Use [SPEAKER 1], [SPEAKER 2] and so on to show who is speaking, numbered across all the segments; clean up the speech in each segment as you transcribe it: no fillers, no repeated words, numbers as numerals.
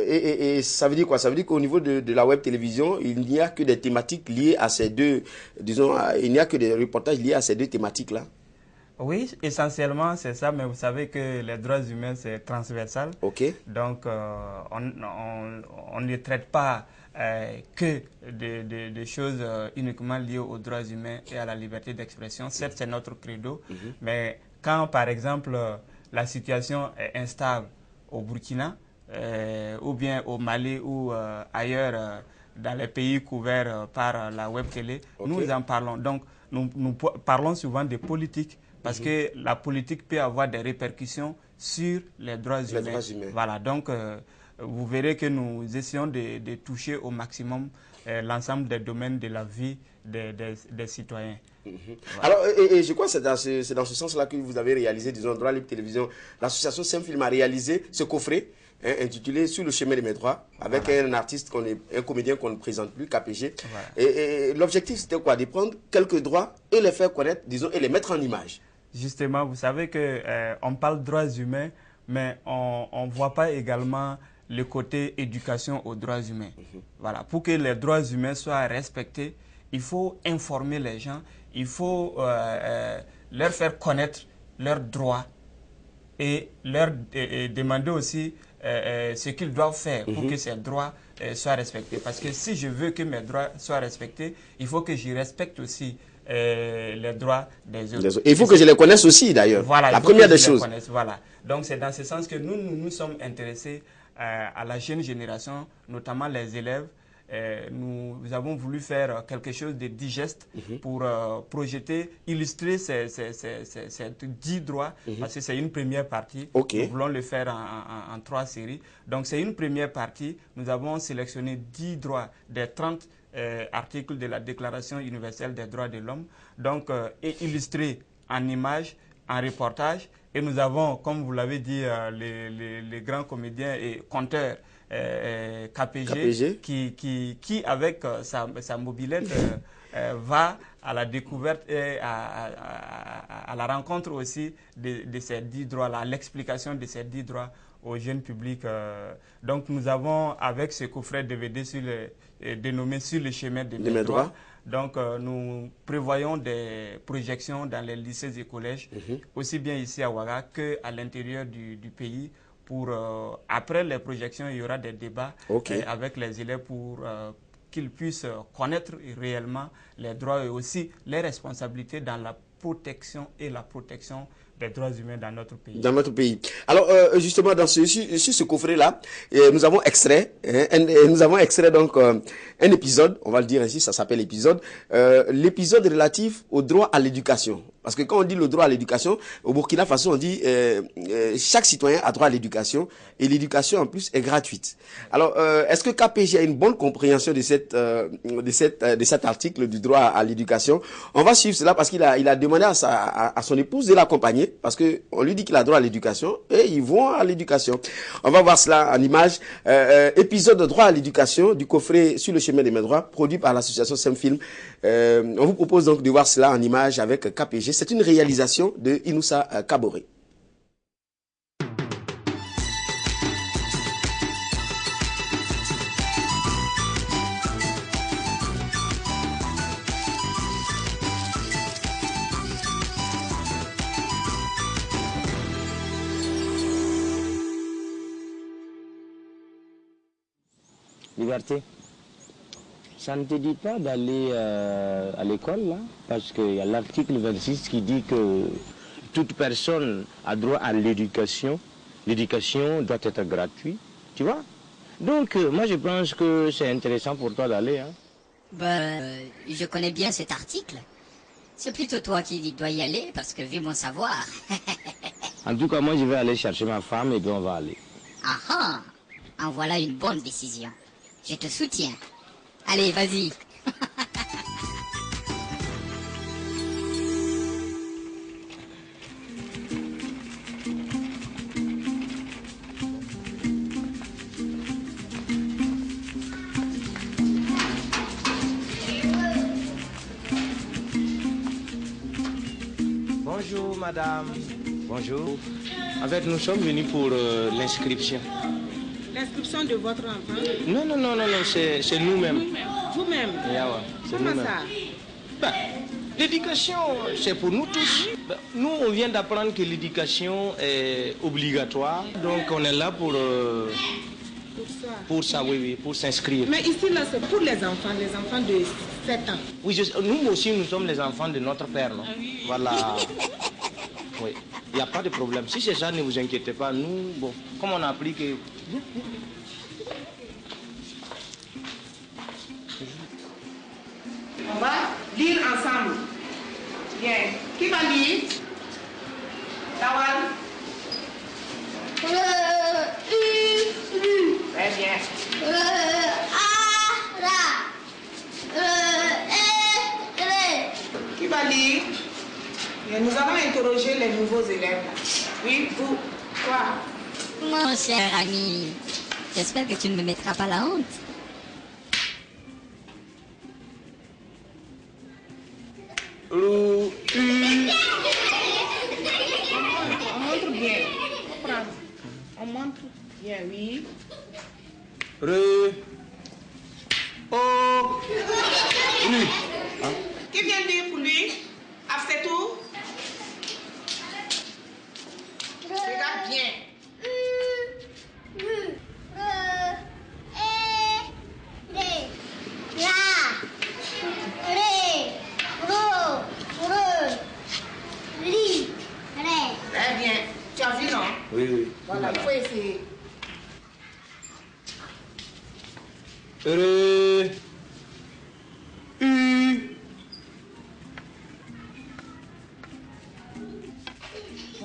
[SPEAKER 1] Et ça veut dire quoi? Ça veut dire qu'au niveau de la web télévision, il n'y a que des thématiques liées à ces deux, disons, il n'y a que des reportages liés à ces deux thématiques-là.
[SPEAKER 2] Oui, essentiellement c'est ça, mais vous savez que les droits humains c'est transversal.
[SPEAKER 1] Ok.
[SPEAKER 2] Donc on ne traite pas que des choses uniquement liées aux droits humains et à la liberté d'expression. Certes, c'est notre credo, mais quand par exemple la situation est instable au Burkina ou bien au Mali ou ailleurs dans les pays couverts par la web télé, nous en parlons. Donc nous parlons souvent de politique. Parce que la politique peut avoir des répercussions sur les droits humains. Voilà, donc vous verrez que nous essayons de toucher au maximum l'ensemble des domaines de la vie des citoyens.
[SPEAKER 1] Voilà. Alors, et je crois que c'est dans ce sens-là que vous avez réalisé, disons, Droit Libre Télévision. L'association Saint-Film a réalisé ce coffret intitulé Sur le chemin de mes droits, avec un artiste, un comédien qu'on ne présente plus, KPG. Voilà. Et l'objectif, c'était quoi? De prendre quelques droits et les faire connaître, disons, et les mettre en image.
[SPEAKER 2] Justement, vous savez qu'on parle de droits humains, mais on ne voit pas également le côté éducation aux droits humains. Voilà. Pour que les droits humains soient respectés, il faut informer les gens, il faut leur faire connaître leurs droits et leur demander aussi ce qu'ils doivent faire pour que ces droits soient respectés. Parce que si je veux que mes droits soient respectés, il faut que j'y respecte aussi les droits des autres.
[SPEAKER 1] Et il faut que je les connaisse aussi, d'ailleurs.
[SPEAKER 2] Voilà,
[SPEAKER 1] la première des choses.
[SPEAKER 2] Voilà. Donc, c'est dans ce sens que nous sommes intéressés à la jeune génération, notamment les élèves. Nous avons voulu faire quelque chose de digeste pour projeter, illustrer ces 10 droits, parce que c'est une première partie. Nous voulons le faire en 3 séries. Donc, c'est une première partie. Nous avons sélectionné 10 droits des 30 articles de la Déclaration universelle des droits de l'homme, donc et illustré en images, en reportage. Et nous avons, comme vous l'avez dit, les grands comédiens et conteurs KPG. Qui avec sa mobilette va à la découverte et à la rencontre aussi de ces 10 droits-là, à l'explication de ces 10 droits au jeune public. Donc nous avons, avec ce coffret DVD dénommé Sur le chemin de mes droits, donc nous prévoyons des projections dans les lycées et collèges, aussi bien ici à Ouaga qu'à l'intérieur du pays. Après les projections, il y aura des débats avec les élèves pour qu'ils puissent connaître réellement les droits et aussi les responsabilités dans la protection et la protection des droits humains dans notre pays.
[SPEAKER 1] Dans notre pays. Alors, justement, sur ce coffret-là, nous avons extrait, donc un épisode, on va le dire ainsi, ça s'appelle épisode, l'épisode relatif au droit à l'éducation. Parce que quand on dit le droit à l'éducation, au Burkina Faso, on dit chaque citoyen a droit à l'éducation et l'éducation en plus est gratuite. Alors, est-ce que KPG a une bonne compréhension de cet article du droit à l'éducation? On va suivre cela parce qu'il a demandé à son épouse de l'accompagner parce que on lui dit qu'il a droit à l'éducation et ils vont à l'éducation. On va voir cela en image. Épisode de droit à l'éducation du coffret Sur le chemin de mes droits, produit par l'association Saint-Film. On vous propose donc de voir cela en image avec KPG. C'est une réalisation de Inoussa Kaboré.
[SPEAKER 3] Liberté. Ça ne te dit pas d'aller à l'école, là, parce qu'il y a l'article 26 qui dit que toute personne a droit à l'éducation. L'éducation doit être gratuite, tu vois. Donc, moi, je pense que c'est intéressant pour toi d'aller. Hein.
[SPEAKER 4] Je connais bien cet article. C'est plutôt toi qui dois y aller, parce que vu mon savoir.
[SPEAKER 3] En tout cas, moi, je vais aller chercher ma femme et puis on va aller.
[SPEAKER 4] Ah ah, en voilà une bonne décision. Je te soutiens. Allez, vas-y.
[SPEAKER 3] Bonjour, madame. Bonjour. En fait, nous sommes venus pour l'inscription.
[SPEAKER 5] l'inscription de votre enfant?
[SPEAKER 3] Non, non, non, non, non, c'est nous-mêmes.
[SPEAKER 5] Vous-même?
[SPEAKER 3] Yeah, ouais, c'est
[SPEAKER 5] Comment
[SPEAKER 3] nous-mêmes.
[SPEAKER 5] ça?
[SPEAKER 3] Ben, l'éducation, c'est pour nous tous. Ben, nous, on vient d'apprendre que l'éducation est obligatoire. Donc, on est là pour ça, oui, oui, pour s'inscrire.
[SPEAKER 5] Mais ici, là, c'est pour les enfants de 7 ans.
[SPEAKER 3] Oui, nous aussi, nous sommes les enfants de notre père, non? Voilà. Oui, il n'y a pas de problème. Si c'est ça, ne vous inquiétez pas. Nous, bon, comme on a appris que...
[SPEAKER 5] On va lire ensemble. Bien. Qui va lire? Tawal. Très bien. Qui va lire? Et nous allons interroger les nouveaux élèves. Oui, vous. Quoi?
[SPEAKER 4] Mon cher ami, j'espère que tu ne me mettras pas la honte.
[SPEAKER 5] On montre bien. On montre bien, oui.
[SPEAKER 3] Lui.
[SPEAKER 5] Qui vient dire pour lui? Afsetou? Regarde bien. Très bien. Tu as vu, non?
[SPEAKER 3] Oui, oui.
[SPEAKER 5] Voilà, il faut essayer.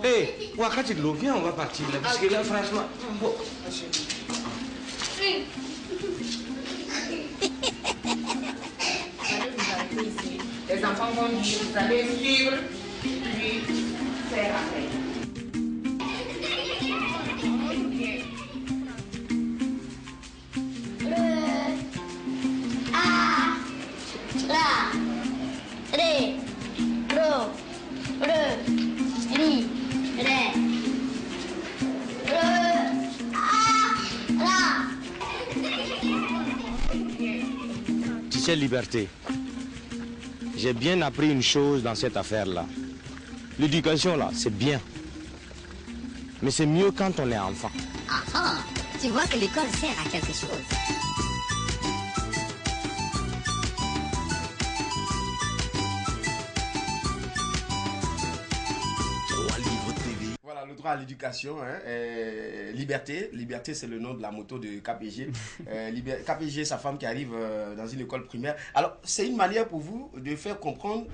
[SPEAKER 3] Hé, Wakati de l'eau, viens, on va partir là. Parce que là, franchement... Bon.
[SPEAKER 5] Les enfants vont dire, vous allez suivre, puis faire après.
[SPEAKER 3] Tu sais, Liberté, j'ai bien appris une chose dans cette affaire-là. L'éducation, là, c'est bien. Mais c'est mieux quand on est enfant.
[SPEAKER 4] Ah ah, tu vois que l'école sert à quelque chose.
[SPEAKER 1] Voilà, le droit à l'éducation, hein, Liberté. Liberté, c'est le nom de la moto de KPG. KPG, sa femme qui arrive dans une école primaire. Alors, c'est une manière pour vous de faire comprendre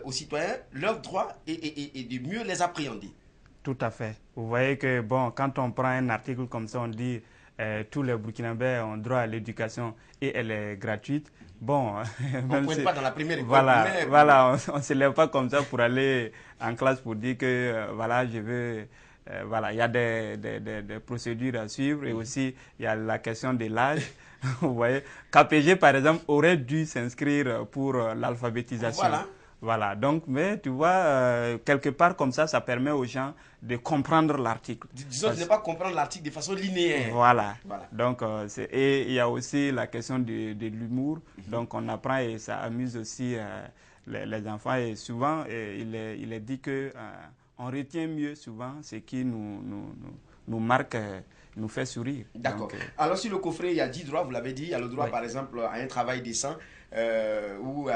[SPEAKER 1] aux citoyens leurs droits et de mieux les appréhender.
[SPEAKER 2] Tout à fait. Vous voyez que, bon, quand on prend un article comme ça, on dit tous les Burkinabés ont droit à l'éducation et elle est gratuite. Bon,
[SPEAKER 1] on ne pointe pas dans la première école
[SPEAKER 2] voilà,
[SPEAKER 1] primaire.
[SPEAKER 2] Voilà, on ne se lève pas comme ça pour aller en classe pour dire que, voilà, je veux... voilà, il y a des procédures à suivre et aussi il y a la question de l'âge. Vous voyez, KPG, par exemple, aurait dû s'inscrire pour l'alphabétisation.
[SPEAKER 1] Voilà.
[SPEAKER 2] Voilà, donc, mais tu vois, quelque part comme ça permet aux gens de comprendre l'article.
[SPEAKER 1] Disons de ne pas comprendre l'article de façon linéaire.
[SPEAKER 2] Voilà.
[SPEAKER 1] Voilà.
[SPEAKER 2] Donc, et il y a aussi la question de l'humour. Donc, on apprend et ça amuse aussi les enfants. Et souvent, il est dit que on retient mieux souvent ce qui nous marque, nous fait sourire.
[SPEAKER 1] D'accord.
[SPEAKER 2] Donc,
[SPEAKER 1] alors, sur le coffret, il y a 10 droits, vous l'avez dit. Il y a le droit,
[SPEAKER 2] oui.
[SPEAKER 1] par exemple, à un travail décent, où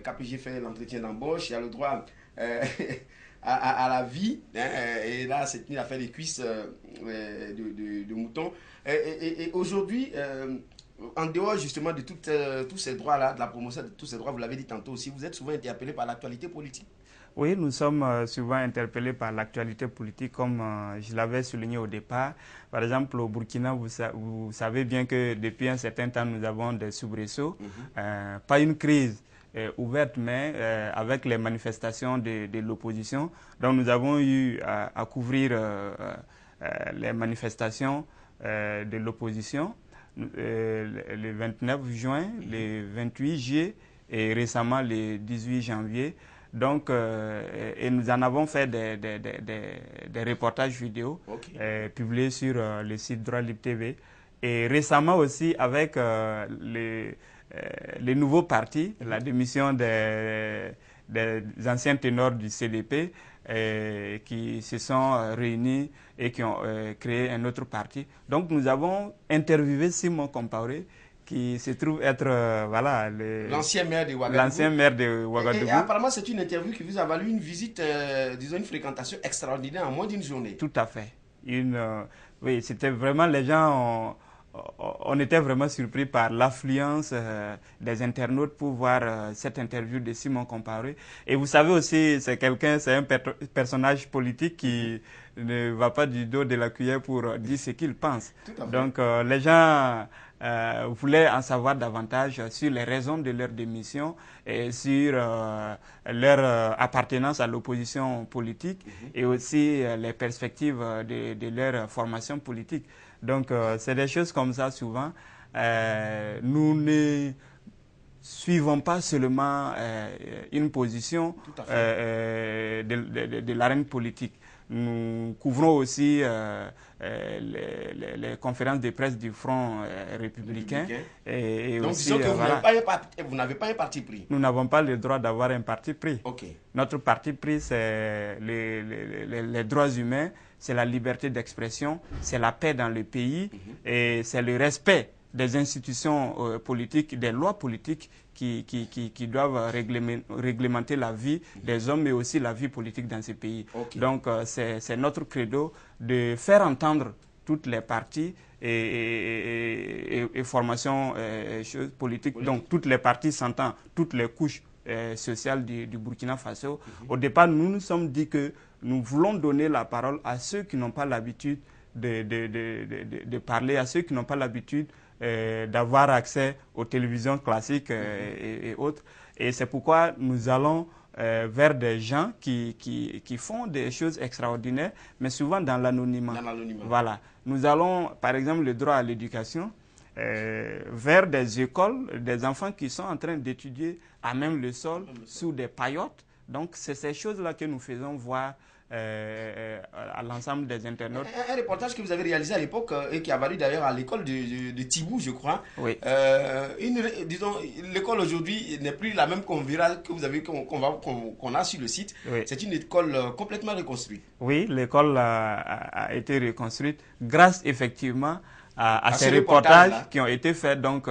[SPEAKER 1] KPG fait l'entretien d'embauche. Il y a le droit à la vie. Hein, et là, c'est une affaire de cuisses de mouton. Et aujourd'hui, en dehors justement de tous ces droits-là, de la promotion de tous ces droits, vous l'avez dit tantôt aussi, vous êtes souvent interpellé par l'actualité politique.
[SPEAKER 2] Oui, nous sommes souvent interpellés par l'actualité politique, comme je l'avais souligné au départ. Par exemple, au Burkina, vous savez bien que depuis un certain temps, nous avons des soubresauts. Pas une crise ouverte, mais avec les manifestations de l'opposition. Donc, nous avons eu à couvrir les manifestations de l'opposition le 29 juin, le 28 juillet et récemment le 18 janvier. Donc, et nous en avons fait des reportages vidéo publiés sur le site Droit Libre TV. Et récemment aussi, avec les nouveaux partis, la démission des anciens ténors du CDP, qui se sont réunis et qui ont créé un autre parti. Donc nous avons interviewé Simon Compaoré, qui se trouve être
[SPEAKER 1] l'ancien maire de Ouagadougou.
[SPEAKER 2] L'ancien maire de Ouagadougou.
[SPEAKER 1] Et apparemment, c'est une interview qui vous a valu une visite, disons une fréquentation extraordinaire en moins d'une journée.
[SPEAKER 2] Tout à fait. Oui, c'était vraiment, les gens, on était vraiment surpris par l'affluence des internautes pour voir cette interview de Simon Compaoré. Et vous savez aussi, c'est un personnage politique qui ne va pas du dos de la cuillère pour dire ce qu'il pense. Donc les gens voulaient en savoir davantage sur les raisons de leur démission et sur leur appartenance à l'opposition politique et aussi les perspectives de leur formation politique. Donc c'est des choses comme ça souvent. Nous ne suivons pas seulement une position de l'arène politique. Nous couvrons aussi les conférences de presse du Front républicain. Et
[SPEAKER 1] donc,
[SPEAKER 2] aussi,
[SPEAKER 1] disons que vous n'avez pas un parti pris.
[SPEAKER 2] Nous n'avons pas le droit d'avoir un parti pris.
[SPEAKER 1] Okay.
[SPEAKER 2] Notre parti pris, c'est les droits humains, c'est la liberté d'expression, c'est la paix dans le pays et c'est le respect des institutions politiques, des lois politiques qui doivent réglementer la vie des hommes, mais aussi la vie politique dans ces pays. Okay. Donc, c'est notre credo de faire entendre toutes les parties et formations politiques. Donc, toutes les parties s'entendent, toutes les couches sociales du Burkina Faso. Au départ, nous nous sommes dit que nous voulons donner la parole à ceux qui n'ont pas l'habitude de parler, à ceux qui n'ont pas l'habitude d'avoir accès aux télévisions classiques et autres. Et c'est pourquoi nous allons vers des gens qui font des choses extraordinaires, mais souvent dans l'anonymat. Voilà. Nous allons, par exemple, le droit à l'éducation, vers des écoles, des enfants qui sont en train d'étudier à même le sol, sous des paillotes. Donc, c'est ces choses-là que nous faisons voir à l'ensemble des internautes.
[SPEAKER 1] Un reportage que vous avez réalisé à l'époque et qui a valu d'ailleurs à l'école de Tibou, je crois.
[SPEAKER 2] Oui.
[SPEAKER 1] Disons, l'école aujourd'hui n'est plus la même qu'on verra, que vous avez, qu'on a sur le site. Oui. C'est une école complètement reconstruite.
[SPEAKER 2] Oui, l'école a été reconstruite grâce effectivement à ces reportages qui ont été faits, donc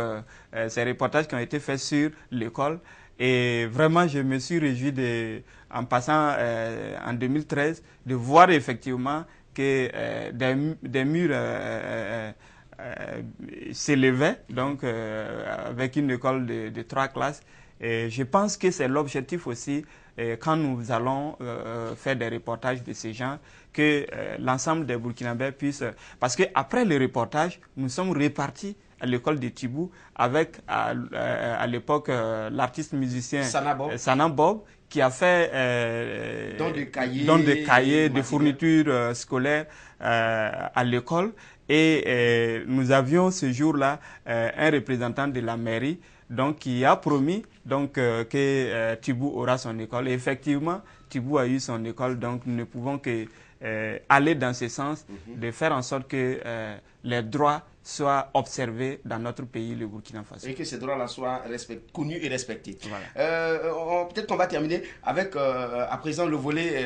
[SPEAKER 2] ces reportages qui ont été faits sur l'école. Et vraiment, je me suis réjoui en passant en 2013 de voir effectivement que des murs s'élevaient, donc avec une école de 3 classes. Et je pense que c'est l'objectif aussi quand nous allons faire des reportages de ces gens, que l'ensemble des Burkinabés puissent... Parce qu'après le reportage, nous sommes répartis à l'école de Tibou avec à l'époque l'artiste musicien Sana Bob qui a fait
[SPEAKER 1] don de cahiers,
[SPEAKER 2] de fournitures scolaires à l'école et nous avions ce jour-là un représentant de la mairie donc qui a promis donc que Tibou aura son école et effectivement Tibou a eu son école, donc nous ne pouvons que aller dans ce sens de faire en sorte que les droits soient observés dans notre pays, le Burkina Faso.
[SPEAKER 1] Et que ces droits-là soient connus et respectés.
[SPEAKER 2] Voilà.
[SPEAKER 1] Peut-être qu'on va terminer avec, à présent, le volet,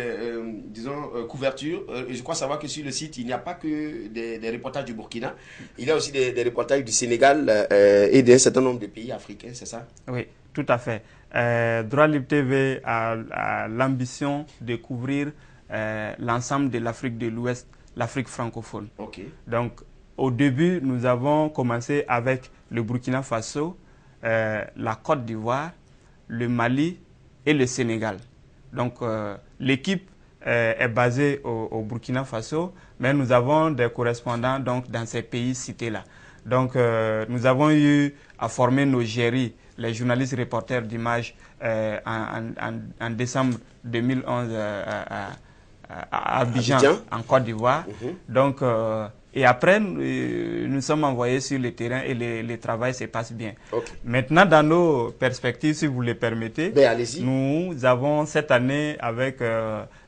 [SPEAKER 1] disons, couverture. Je crois savoir que sur le site, il n'y a pas que des reportages du Burkina. Il y a aussi des reportages du Sénégal et d'un certain nombre de pays africains, c'est ça?
[SPEAKER 2] Oui, tout à fait. Droit Libre TV a l'ambition de couvrir l'ensemble de l'Afrique de l'Ouest, l'Afrique francophone.
[SPEAKER 1] Okay.
[SPEAKER 2] Donc, au début, nous avons commencé avec le Burkina Faso, la Côte d'Ivoire, le Mali et le Sénégal. Donc, l'équipe est basée au Burkina Faso, mais nous avons des correspondants donc, dans ces pays cités-là. Donc, nous avons eu à former nos GERI, les journalistes reporters d'images, en décembre 2011 à Abidjan, en Côte d'Ivoire. Donc, et après, nous sommes envoyés sur le terrain et le travail se passe bien.
[SPEAKER 1] Okay.
[SPEAKER 2] Maintenant, dans nos perspectives, si vous le permettez, nous avons cette année, avec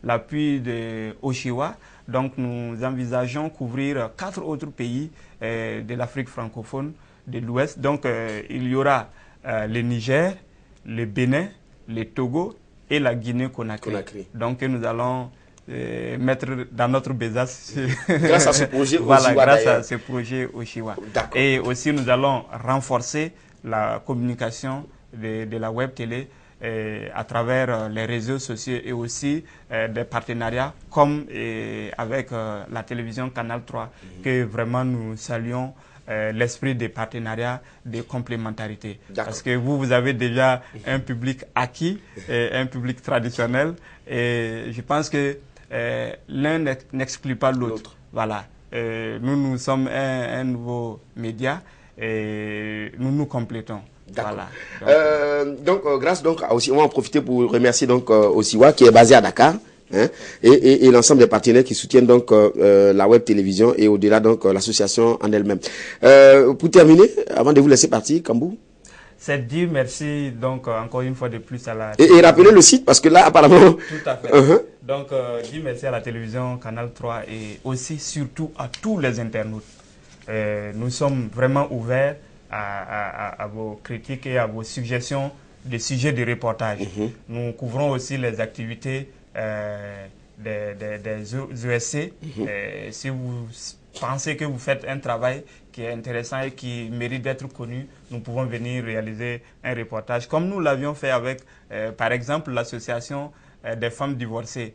[SPEAKER 2] l'appui de Oshiwa, donc nous envisageons couvrir 4 autres pays de l'Afrique francophone de l'Ouest. Donc, il y aura le Niger, le Bénin, le Togo et la Guinée-Conakry. Donc, nous allons mettre dans notre besace
[SPEAKER 1] grâce à ce projet
[SPEAKER 2] voilà,
[SPEAKER 1] Oshiwa,
[SPEAKER 2] grâce à ce projet Oshiwa.
[SPEAKER 1] Et
[SPEAKER 2] aussi, nous allons renforcer la communication de la web télé à travers les réseaux sociaux et aussi des partenariats comme avec la télévision Canal 3 que vraiment nous saluons l'esprit des partenariats, de complémentarité. Parce que vous avez déjà un public acquis, un public traditionnel et je pense que l'un n'exclut pas l'autre. Voilà. Nous sommes un nouveau média et nous nous complétons.
[SPEAKER 1] Voilà. Donc, grâce à Oshiwa, on va en profiter pour remercier Oshiwa qui est basé à Dakar. Hein, et l'ensemble des partenaires qui soutiennent donc la web télévision et au-delà donc l'association en elle-même. Pour terminer, avant de vous laisser partir, Kambou.
[SPEAKER 2] C'est dire merci donc encore une fois de plus à la
[SPEAKER 1] et rappelez le site parce que là apparemment.
[SPEAKER 2] Tout à fait. Donc dire merci à la télévision Canal 3 et aussi surtout à tous les internautes. Nous sommes vraiment ouverts à vos critiques et à vos suggestions de sujets de reportage. Nous couvrons aussi les activités des ESC. Si vous pensez que vous faites un travail qui est intéressant et qui mérite d'être connu, nous pouvons venir réaliser un reportage comme nous l'avions fait avec, par exemple, l'association des femmes divorcées.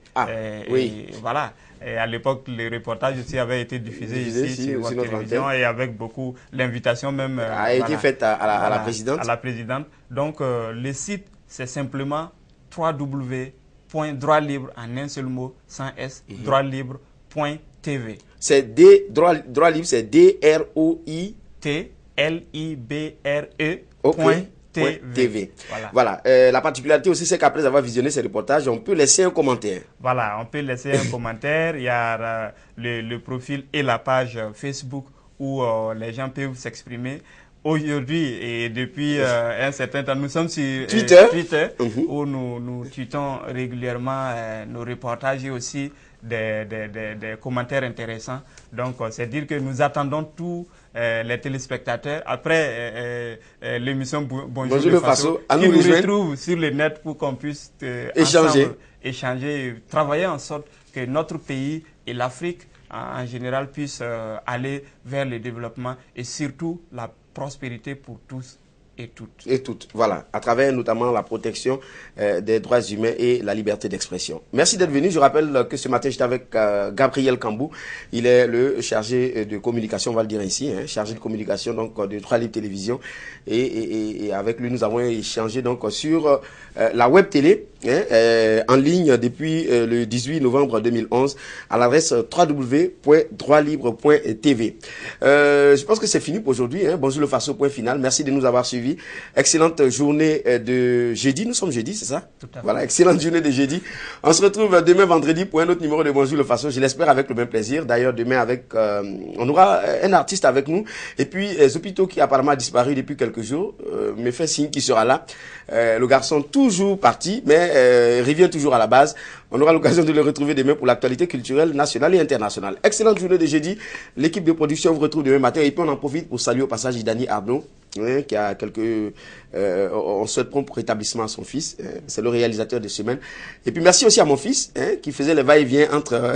[SPEAKER 1] Oui.
[SPEAKER 2] Et voilà. Et à l'époque, le reportage aussi avait été diffusé ici sur votre télévision et avec beaucoup, l'invitation même
[SPEAKER 1] a été faite à la présidente.
[SPEAKER 2] À la présidente. Donc, le site, c'est simplement www.droitlibre en un seul mot, sans S, droitlibre.tv.
[SPEAKER 1] C'est droit libre, c'est DROITLIBRE.TV. Voilà. La particularité aussi, c'est qu'après avoir visionné ces reportages, on peut laisser un commentaire.
[SPEAKER 2] Voilà, on peut laisser un commentaire. Il y a le profil et la page Facebook où les gens peuvent s'exprimer. Aujourd'hui et depuis un certain temps, nous sommes sur Twitter où nous tweetons régulièrement nos reportages et aussi des commentaires intéressants. Donc, c'est dire que nous attendons tous les téléspectateurs après l'émission Bonjour le Faso qui nous retrouve sur le net pour qu'on puisse échanger et travailler en sorte que notre pays et l'Afrique en général puissent aller vers le développement et surtout la prospérité pour tous et toutes.
[SPEAKER 1] Et toutes, voilà, à travers notamment la protection des droits humains et la liberté d'expression. Merci d'être venu. Je rappelle que ce matin, j'étais avec Gabriel Kambou. Il est le chargé de communication, on va le dire ici, chargé de communication donc de Droit Libre Télévision. Et avec lui, nous avons échangé donc sur la web télé en ligne depuis le 18 novembre 2011 à l'adresse www.droitlibre.tv. Je pense que c'est fini pour aujourd'hui. Bonjour le Faso, point final. Merci de nous avoir suivis. Excellente journée de jeudi. Nous sommes jeudi, c'est ça? Voilà, excellente journée de jeudi. On se retrouve demain vendredi pour un autre numéro de Bonjour le Faso. Je l'espère avec le même plaisir. D'ailleurs, demain on aura un artiste avec nous. Et puis Zopito qui apparemment a disparu depuis quelques jours me fait signe qu'il sera là. Le garçon toujours parti, mais revient toujours à la base. On aura l'occasion de le retrouver demain pour l'actualité culturelle nationale et internationale. Excellente journée de jeudi. L'équipe de production vous retrouve demain matin. Et puis on en profite pour saluer au passage Idani Arnaud, qui a on souhaite prompt rétablissement à son fils. C'est le réalisateur de semaine. Et puis merci aussi à mon fils, qui faisait le va-et-vient entre...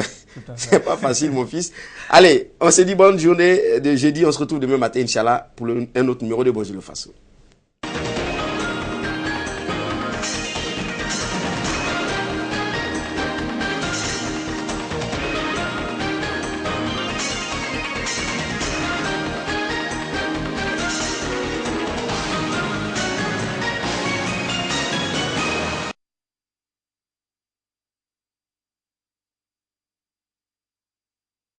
[SPEAKER 1] C'est pas facile, mon fils. Allez, on se dit bonne journée de jeudi. On se retrouve demain matin, Inch'Allah, pour un autre numéro de Bonjour le Faso.